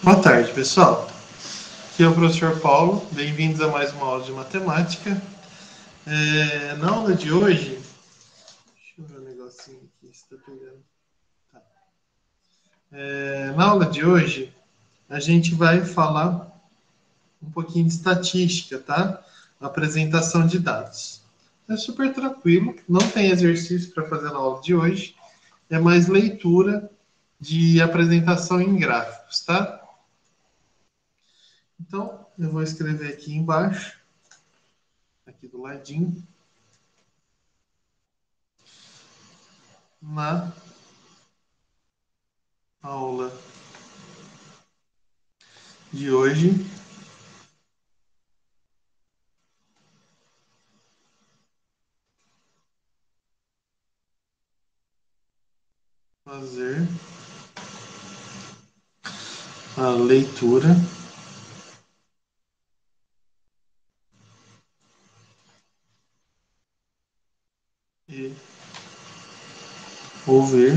Boa tarde, pessoal. Aqui é o professor Paulo. Bem-vindos a mais uma aula de matemática. Na aula de hoje... Deixa eu ver um negocinho aqui, se está pegando. Tá. Na aula de hoje, a gente vai falar um pouquinho de estatística, tá? Apresentação de dados. É super tranquilo, não tem exercício para fazer na aula de hoje. É mais leitura de apresentação em gráficos, tá? Então, eu vou escrever aqui embaixo, aqui do ladinho, na aula de hoje, fazer a leitura e ouvir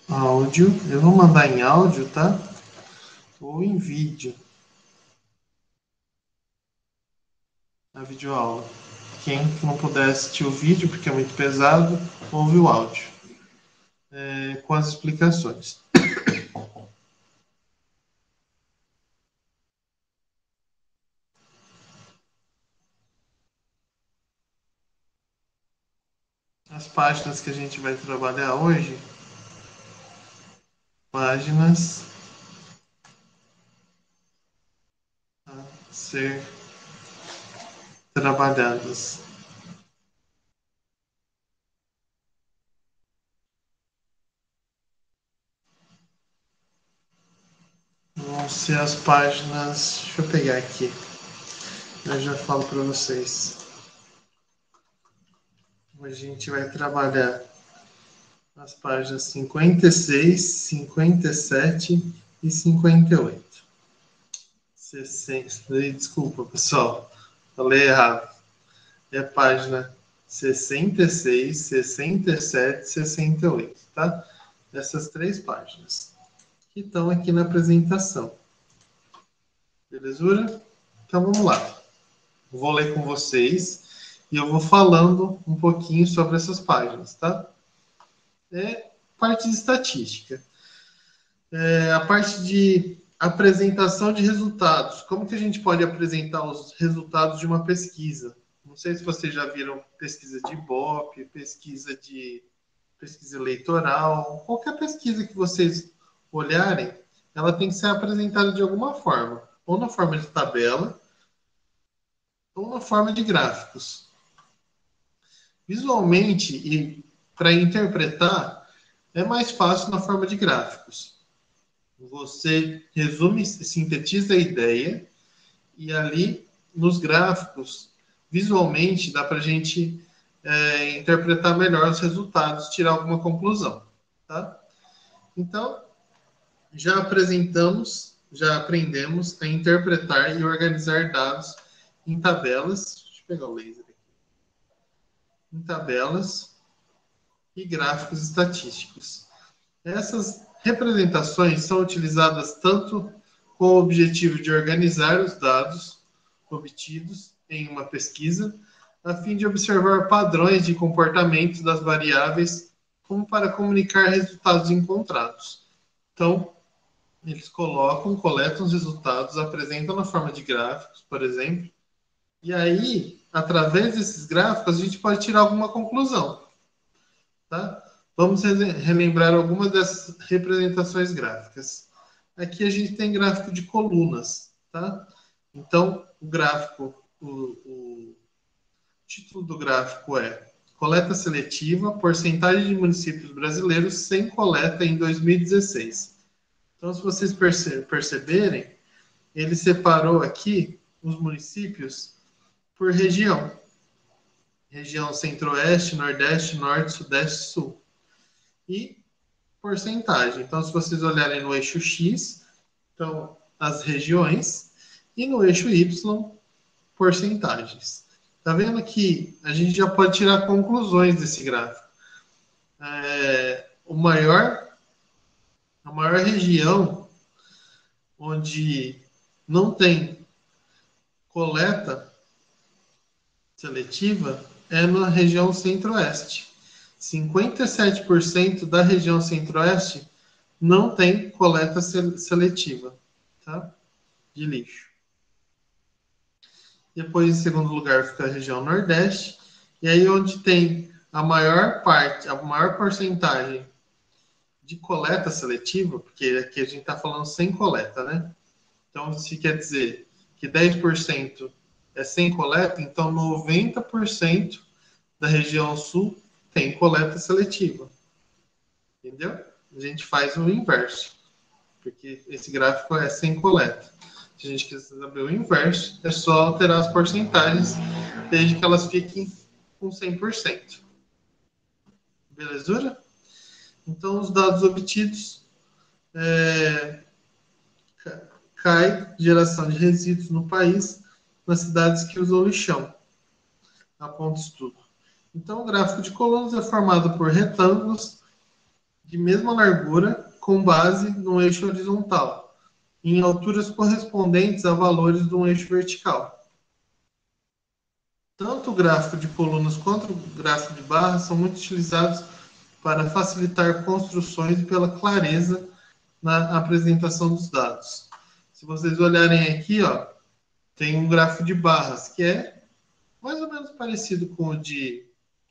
áudio. Eu vou mandar em áudio, tá? Ou em vídeo, a videoaula. Quem não puder assistir o vídeo, porque é muito pesado, ouve o áudio, com as explicações. As páginas que a gente vai trabalhar hoje, páginas a ser trabalhadas. Vão ser as páginas. Deixa eu pegar aqui. Eu já falo para vocês. A gente vai trabalhar as páginas 56, 57 e 58. 60. Desculpa, pessoal. Falei errado. É página 66, 67 e 68, tá? Essas três páginas que estão aqui na apresentação. Belezura? Então vamos lá. Vou ler com vocês e eu vou falando um pouquinho sobre essas páginas, tá? Parte de estatística. A parte de apresentação de resultados. Como que a gente pode apresentar os resultados de uma pesquisa? Não sei se vocês já viram pesquisa de Ibope, pesquisa eleitoral, qualquer pesquisa que vocês olharem, ela tem que ser apresentada de alguma forma, ou na forma de tabela, ou na forma de gráficos. Visualmente e para interpretar, é mais fácil na forma de gráficos. Você resume, sintetiza a ideia e ali nos gráficos, visualmente, dá para a gente interpretar melhor os resultados, tirar alguma conclusão. Tá? Então, já aprendemos a interpretar e organizar dados em tabelas. Deixa eu pegar o laser aqui. Em tabelas e gráficos estatísticos. Essas representações são utilizadas tanto com o objetivo de organizar os dados obtidos em uma pesquisa, a fim de observar padrões de comportamento das variáveis, como para comunicar resultados encontrados. Então, eles coletam os resultados, apresentam na forma de gráficos, por exemplo, e aí, através desses gráficos, a gente pode tirar alguma conclusão. Tá? Vamos relembrar algumas dessas representações gráficas. Aqui a gente tem gráfico de colunas, tá? Então, o título do gráfico é Coleta Seletiva, porcentagem de municípios brasileiros sem coleta em 2016. Então, se vocês perceberem, ele separou aqui os municípios por região. Região Centro-Oeste, Nordeste, Norte, Sudeste, Sul. E porcentagem. Então, se vocês olharem no eixo X, então, as regiões, e no eixo Y, porcentagens. Tá vendo que a gente já pode tirar conclusões desse gráfico. a maior região onde não tem coleta seletiva é na região centro-oeste. 57% da região centro-oeste não tem coleta seletiva, tá? De lixo. Depois, em segundo lugar, fica a região nordeste. E aí onde tem a maior porcentagem de coleta seletiva, porque aqui a gente está falando sem coleta, né? Então, se quer dizer que 10% é sem coleta, então 90% da região sul tem coleta seletiva. Entendeu? A gente faz o inverso, porque esse gráfico é sem coleta. Se a gente quiser saber o inverso, é só alterar as porcentagens, desde que elas fiquem com 100%. Belezura? Então, os dados obtidos cai geração de resíduos no país nas cidades que usam lixão. Aponta estudo. Então, o gráfico de colunas é formado por retângulos de mesma largura com base no eixo horizontal, em alturas correspondentes a valores de um eixo vertical. Tanto o gráfico de colunas quanto o gráfico de barras são muito utilizados para facilitar construções e pela clareza na apresentação dos dados. Se vocês olharem aqui, ó, tem um gráfico de barras que é mais ou menos parecido com o de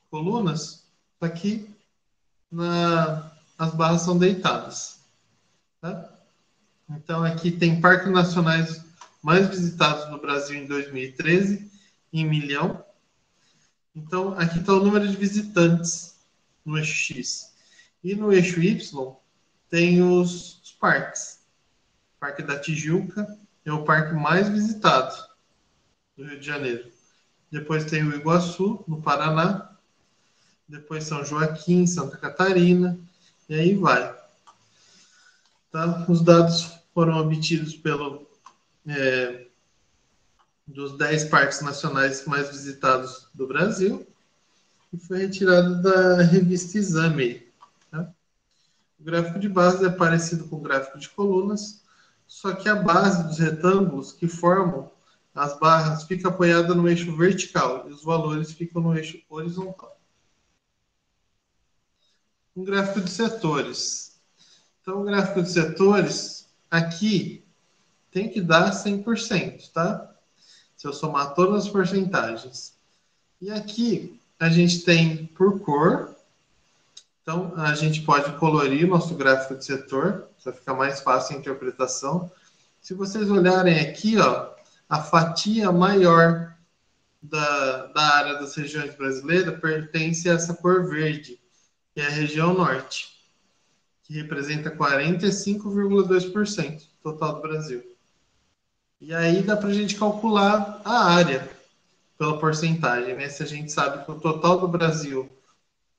colunas, só que as barras são deitadas. Tá? Então, aqui tem parques nacionais mais visitados no Brasil em 2013, em milhão. Então, aqui está o número de visitantes no eixo X. E no eixo Y tem os parques. O Parque da Tijuca é o parque mais visitado do Rio de Janeiro. Depois tem o Iguaçu, no Paraná. Depois São Joaquim, Santa Catarina. E aí vai. Tá? Os dados foram obtidos dos 10 parques nacionais mais visitados do Brasil e foi retirado da revista Exame. Tá? O gráfico de bases é parecido com o gráfico de colunas, só que a base dos retângulos que formam as barras fica apoiada no eixo vertical e os valores ficam no eixo horizontal. Um gráfico de setores. Então, o gráfico de setores, aqui, tem que dar 100%, tá? Se eu somar todas as porcentagens. E aqui, a gente tem por cor. Então, a gente pode colorir o nosso gráfico de setor, para ficar mais fácil a interpretação. Se vocês olharem aqui, ó, a fatia maior da área das regiões brasileiras pertence a essa cor verde, que é a região norte, que representa 45,2% do total do Brasil. E aí dá para a gente calcular a área pela porcentagem, né? Se a gente sabe que o total do Brasil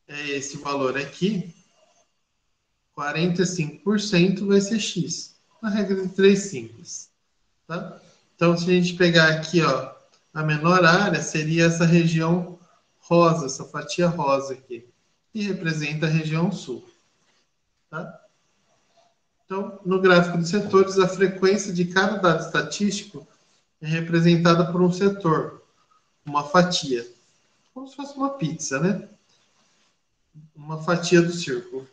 é esse valor aqui, 45% vai ser X. Uma regra de 3 simples. Tá? Então, se a gente pegar aqui, ó, a menor área seria essa região rosa, essa fatia rosa aqui, que representa a região sul. Tá? Então, no gráfico de setores, a frequência de cada dado estatístico é representada por um setor, uma fatia, como se fosse uma pizza, né? Uma fatia do círculo,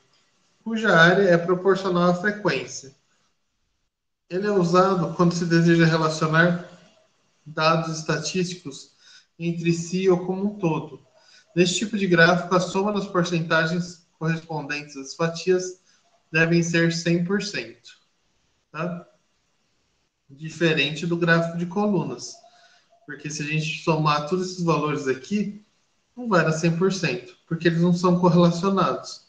cuja área é proporcional à frequência. Ele é usado quando se deseja relacionar dados estatísticos entre si ou como um todo. Neste tipo de gráfico, a soma das porcentagens correspondentes às fatias devem ser 100%. Tá? Diferente do gráfico de colunas. Porque se a gente somar todos esses valores aqui, não vai dar 100%, porque eles não são correlacionados.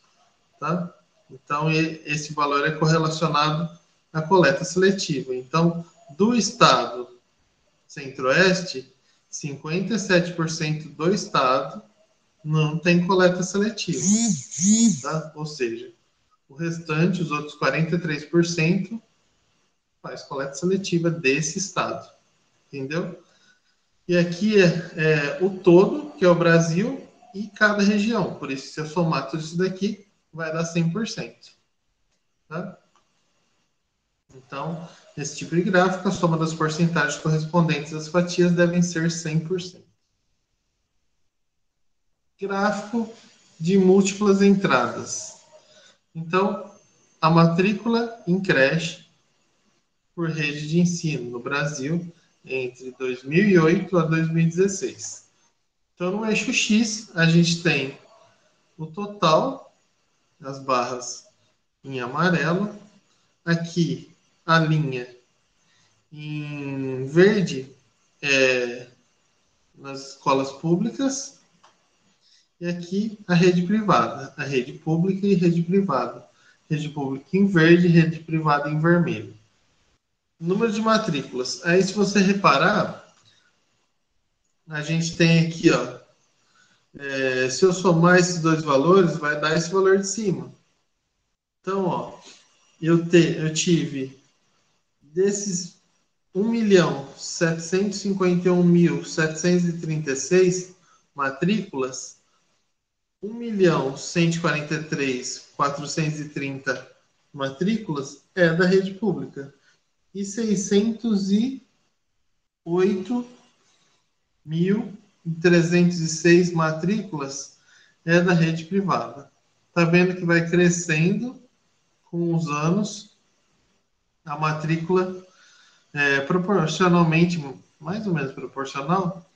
Tá? Então, esse valor é correlacionado à coleta seletiva. Então, do estado centro-oeste, 57% do estado não tem coleta seletiva. Tá? Ou seja, o restante, os outros 43%, faz coleta seletiva desse estado. Entendeu? E aqui é o todo, que é o Brasil, e cada região. Por isso, se eu somar tudo isso daqui, vai dar 100%. Tá? Então, nesse tipo de gráfico, a soma das porcentagens correspondentes às fatias devem ser 100%. Gráfico de múltiplas entradas. Então, a matrícula em creche por rede de ensino no Brasil entre 2008 a 2016. Então, no eixo X, a gente tem o total, as barras em amarelo. Aqui, a linha em verde é nas escolas públicas. E aqui, a rede privada. A rede pública e rede privada. Rede pública em verde, rede privada em vermelho. Número de matrículas. Aí, se você reparar, a gente tem aqui, ó, se eu somar esses dois valores, vai dar esse valor de cima. Então, ó, eu tive desses 1.751.736 matrículas, 1.143.430 matrículas é da rede pública e 608.306 matrículas é da rede privada. Tá vendo que vai crescendo com os anos a matrícula proporcionalmente, mais ou menos proporcional,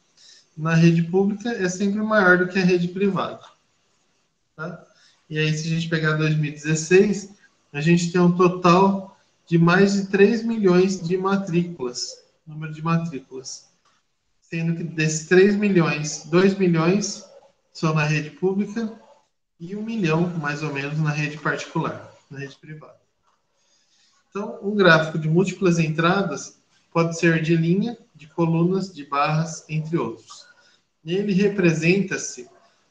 na rede pública é sempre maior do que a rede privada. Tá? E aí, se a gente pegar 2016, a gente tem um total de mais de 3 milhões de matrículas, número de matrículas. Sendo que desses 3 milhões, 2 milhões são na rede pública e 1 milhão, mais ou menos, na rede particular, na rede privada. Então, um gráfico de múltiplas entradas pode ser de linha, de colunas, de barras, entre outros. Nele representa-se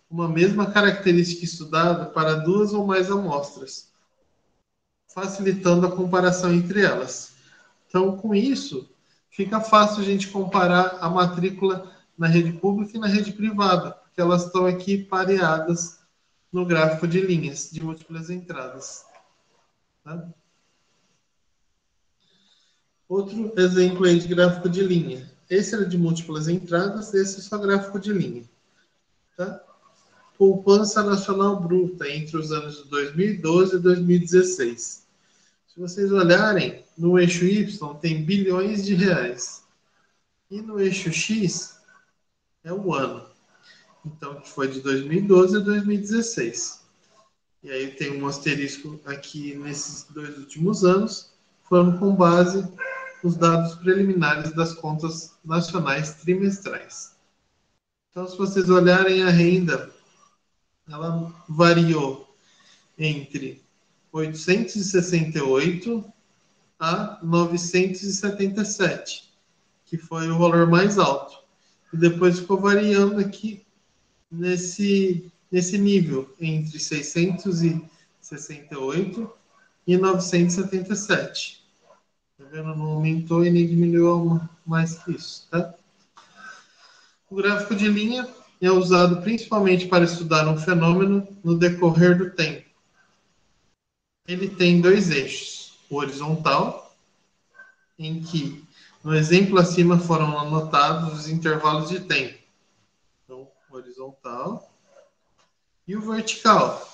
uma mesma característica estudada para duas ou mais amostras, facilitando a comparação entre elas. Então, com isso, fica fácil a gente comparar a matrícula na rede pública e na rede privada, porque elas estão aqui pareadas no gráfico de linhas, de múltiplas entradas. Tá? Outro exemplo aí de gráfico de linha. Esse era de múltiplas entradas, esse é só gráfico de linha. Tá? Poupança nacional bruta entre os anos de 2012 e 2016. Se vocês olharem, no eixo Y tem bilhões de reais. E no eixo X é o ano. Então, que foi de 2012 a 2016. E aí tem um asterisco aqui nesses 2 últimos anos, foram com base nos dados preliminares das contas nacionais trimestrais. Então, se vocês olharem a renda, ela variou entre 868 a 977, que foi o valor mais alto. E depois ficou variando aqui nesse nível, entre 668 e 977. Tá vendo? Não aumentou e nem diminuiu mais que isso, tá? O gráfico de linha é usado principalmente para estudar um fenômeno no decorrer do tempo. Ele tem 2 eixos, o horizontal, em que no exemplo acima foram anotados os intervalos de tempo. Então, horizontal. E o vertical,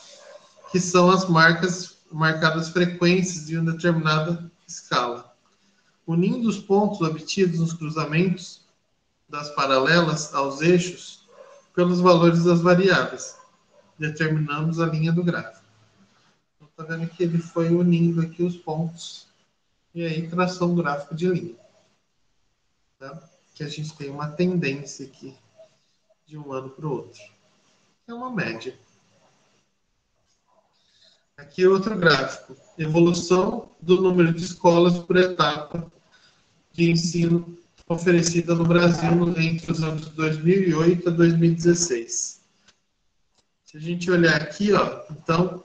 que são as marcadas frequências de uma determinada escala. Unindo os pontos obtidos nos cruzamentos das paralelas aos eixos pelos valores das variáveis, determinamos a linha do gráfico. Então, está vendo que ele foi unindo aqui os pontos e aí traçou um gráfico de linha. Tá? Que a gente tem uma tendência aqui de um ano para o outro. É uma média. Aqui outro gráfico. Evolução do número de escolas por etapa de ensino oferecida no Brasil entre os anos 2008 a 2016. Se a gente olhar aqui, ó, então,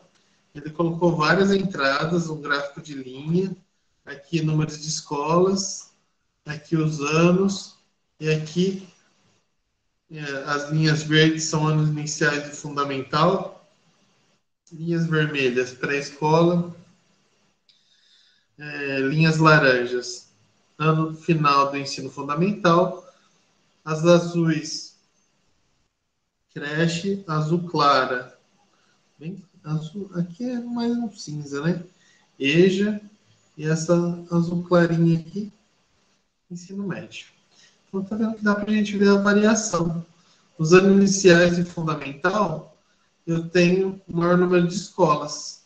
ele colocou várias entradas, um gráfico de linha, aqui números de escolas, aqui os anos, e aqui As linhas verdes são anos iniciais do fundamental, linhas vermelhas pré-escola, linhas laranjas ano final do ensino fundamental, as azuis creche, azul clara, bem azul, aqui é mais um cinza, né? EJA, e essa azul clarinha aqui, ensino médio. Então tá vendo que dá para a gente ver a variação. Os anos iniciais e fundamental, eu tenho o maior número de escolas.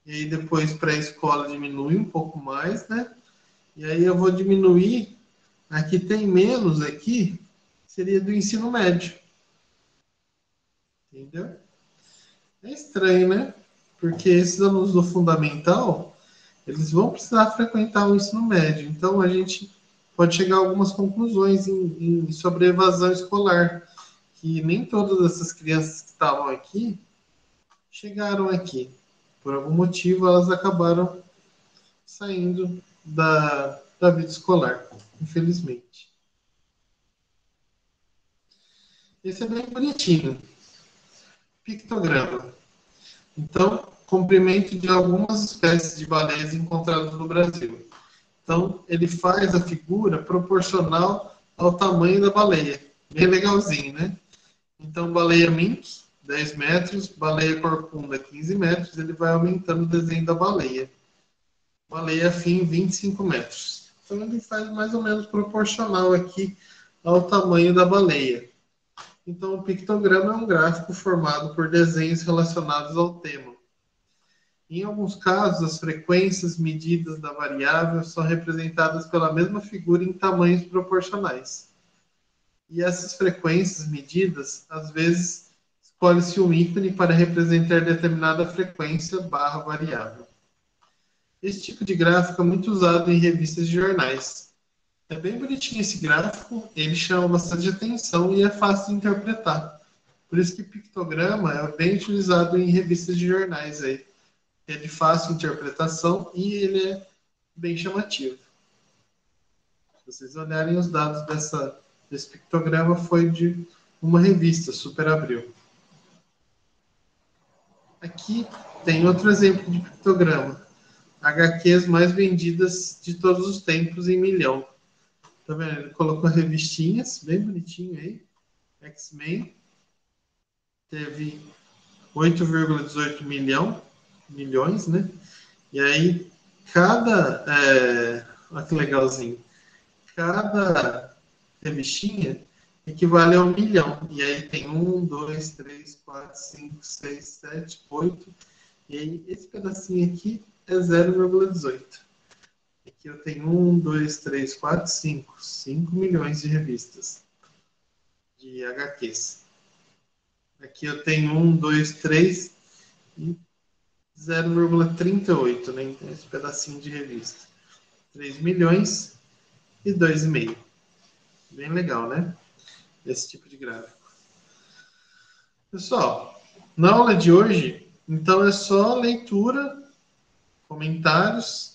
E aí depois pré-escola diminui um pouco mais, né? E aí eu vou diminuir, aqui tem menos aqui, seria do ensino médio. Entendeu? É estranho, né? Porque esses alunos do fundamental, eles vão precisar frequentar o ensino médio. Então a gente pode chegar a algumas conclusões sobre evasão escolar. Que nem todas essas crianças que estavam aqui chegaram aqui. Por algum motivo, elas acabaram saindo da vida escolar, infelizmente. Esse é bem bonitinho. Pictograma. Então, comprimento de algumas espécies de baleias encontradas no Brasil. Então, ele faz a figura proporcional ao tamanho da baleia. Bem legalzinho, né? Então, baleia mink, 10 metros, baleia corcunda, 15 metros, ele vai aumentando o desenho da baleia. Baleia fim, 25 metros. Então, ele faz mais ou menos proporcional aqui ao tamanho da baleia. Então, o pictograma é um gráfico formado por desenhos relacionados ao tema. Em alguns casos, as frequências medidas da variável são representadas pela mesma figura em tamanhos proporcionais. E essas frequências medidas, às vezes, escolhe-se um ícone para representar determinada frequência barra variável. Esse tipo de gráfico é muito usado em revistas de jornais. É bem bonitinho esse gráfico, ele chama bastante atenção e é fácil de interpretar. Por isso que pictograma é bem utilizado em revistas de jornais aí. É de fácil interpretação e ele é bem chamativo. Se vocês olharem os dados desse pictograma, foi de uma revista, Super Abril. Aqui tem outro exemplo de pictograma. HQs mais vendidas de todos os tempos em milhão. Tá vendo? Ele colocou revistinhas, bem bonitinho aí. X-Men. Teve 8,18 milhões, né? E aí, olha que legalzinho. Cada revistinha equivale a 1 milhão. E aí tem 1, 2, 3, 4, 5, 6, 7, 8. E aí, esse pedacinho aqui é 0,18. Aqui eu tenho 1, 2, 3, 4, 5. 5 milhões de revistas de HQs. Aqui eu tenho 1, 2, 3 e 0,38, né? Então, esse pedacinho de revista. 3 milhões e 2,5. Bem legal, né? Esse tipo de gráfico. Pessoal, na aula de hoje, então é só leitura, comentários.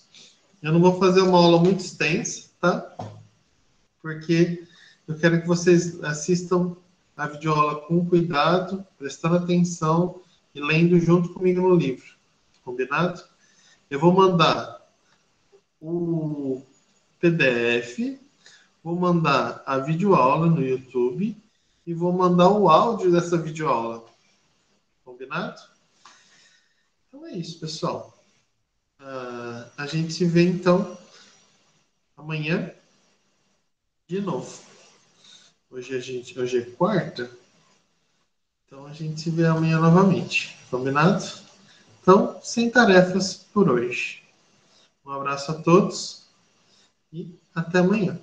Eu não vou fazer uma aula muito extensa, tá? Porque eu quero que vocês assistam a videoaula com cuidado, prestando atenção e lendo junto comigo no livro. Combinado? Eu vou mandar o PDF, vou mandar a videoaula no YouTube e vou mandar o áudio dessa videoaula. Combinado? Então é isso, pessoal. A gente se vê, então, amanhã de novo. Hoje é quarta, então a gente se vê amanhã novamente. Combinado? Então, sem tarefas por hoje. Um abraço a todos e até amanhã.